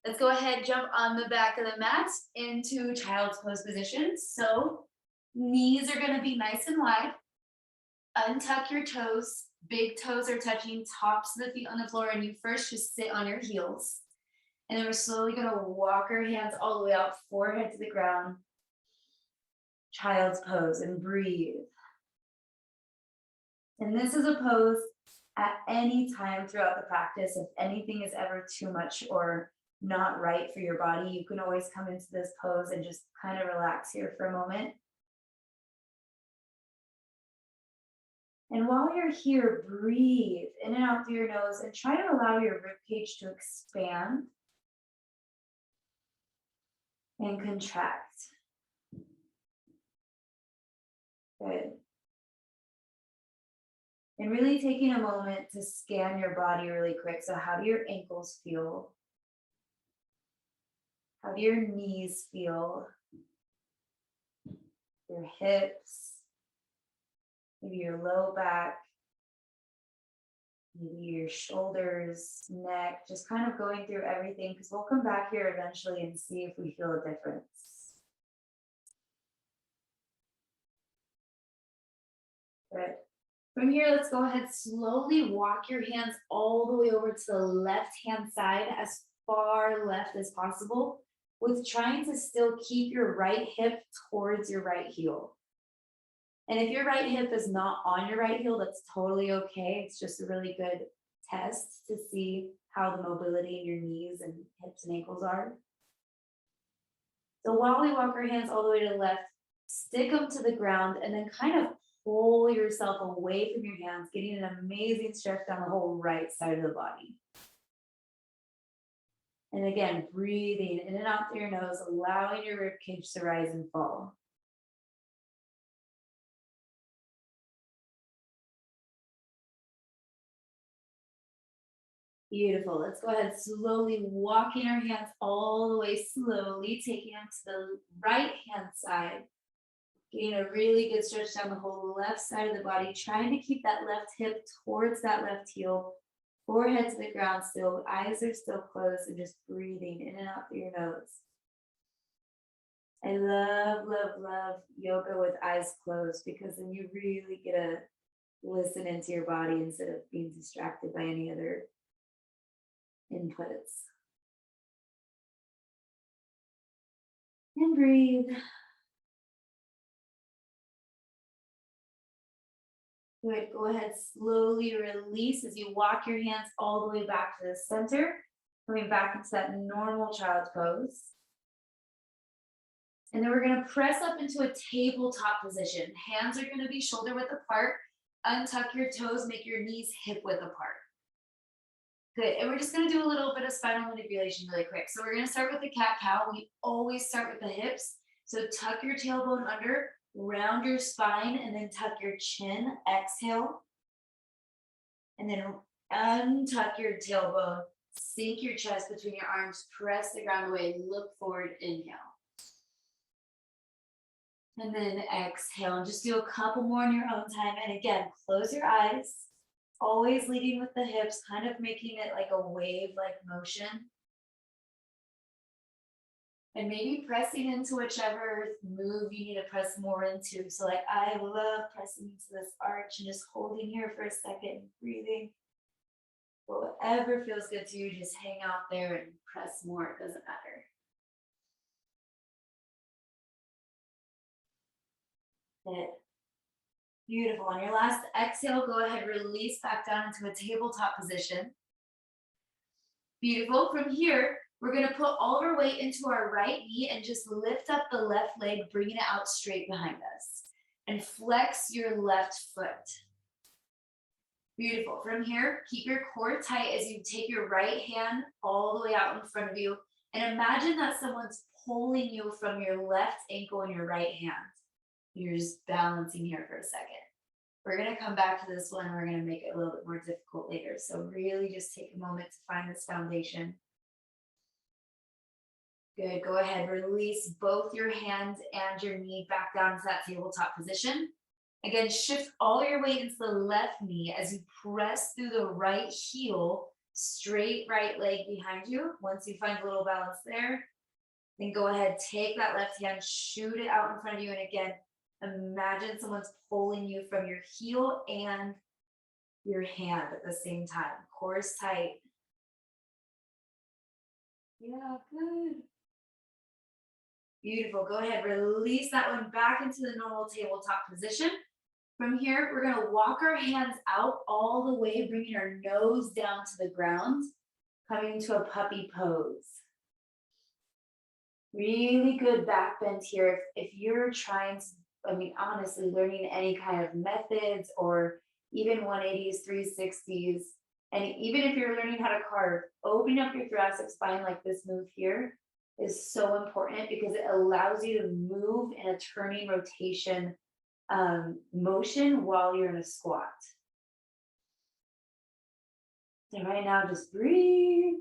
Let's go ahead, jump on the back of the mat into child's pose position. So knees are gonna be nice and wide. Untuck your toes. Big toes are touching tops of the feet on the floor, and you first just sit on your heels. And then we're slowly gonna walk our hands all the way out, forehead to the ground. Child's pose, and breathe. And this is a pose at any time throughout the practice. If anything is ever too much or not right for your body, you can always come into this pose and just kind of relax here for a moment. And while you're here, breathe in and out through your nose and try to allow your rib cage to expand and contract. Good. And really taking a moment to scan your body really quick. So how do your ankles feel? How do your knees feel? Your hips, maybe your low back, maybe your shoulders, neck, just kind of going through everything, because we'll come back here eventually and see if we feel a difference. Good. From here, let's go ahead, slowly walk your hands all the way over to the left-hand side, as far left as possible, with trying to still keep your right hip towards your right heel. And if your right hip is not on your right heel, that's totally okay. It's just a really good test to see how the mobility in your knees and hips and ankles are. So while we walk our hands all the way to the left, stick them to the ground and then kind of pull yourself away from your hands, getting an amazing stretch down the whole right side of the body. And again, breathing in and out through your nose, allowing your rib cage to rise and fall. Beautiful. Let's go ahead, slowly walking our hands all the way slowly, taking them to the right hand side. Getting a really good stretch down the whole left side of the body, trying to keep that left hip towards that left heel, forehead to the ground still, eyes are still closed, and just breathing in and out through your nose. I love, love, love yoga with eyes closed, because then you really get to listen into your body instead of being distracted by any other inputs. And breathe. Good. Go ahead, slowly release as you walk your hands all the way back to the center, coming back into that normal child's pose. And then we're going to press up into a tabletop position. Hands are going to be shoulder width apart. Untuck your toes, make your knees hip width apart. Good. And we're just going to do a little bit of spinal manipulation really quick. So we're going to start with the cat-cow. We always start with the hips. So tuck your tailbone under, round your spine, and then tuck your chin. Exhale. And then untuck your tailbone. Sink your chest between your arms. Press the ground away. Look forward. Inhale. And then exhale. And just do a couple more in your own time. And again, close your eyes. Always leading with the hips, kind of making it like a wave-like motion. And maybe pressing into whichever move you need to press more into. So like, I love pressing into this arch and just holding here for a second, breathing. But whatever feels good to you, just hang out there and press more, it doesn't matter. Good. Beautiful. On your last exhale, go ahead, release back down into a tabletop position. Beautiful. From here, we're going to put all of our weight into our right knee and just lift up the left leg, bringing it out straight behind us. And flex your left foot. Beautiful. From here, keep your core tight as you take your right hand all the way out in front of you. And imagine that someone's pulling you from your left ankle and your right hand. You're just balancing here for a second. We're going to come back to this one. We're going to make it a little bit more difficult later. So really just take a moment to find this foundation. Good. Go ahead. Release both your hands and your knee back down to that tabletop position. Again, shift all your weight into the left knee as you press through the right heel Straight right leg behind you. Once you find a little balance there, then go ahead, take that left hand, shoot it out in front of you. And again, imagine someone's pulling you from your heel and your hand at the same time. Core is tight. Yeah, good. Beautiful. Go ahead, release that one back into the normal tabletop position. From here, we're going to walk our hands out all the way, bringing our nose down to the ground, coming to a puppy pose. Really good back bend here. If you're trying to, I mean, honestly, learning any kind of methods or even 180s, 360s, and even if you're learning how to carve, opening up your thoracic spine like this move here is so important because it allows you to move in a turning rotation motion while you're in a squat. So right now, just breathe.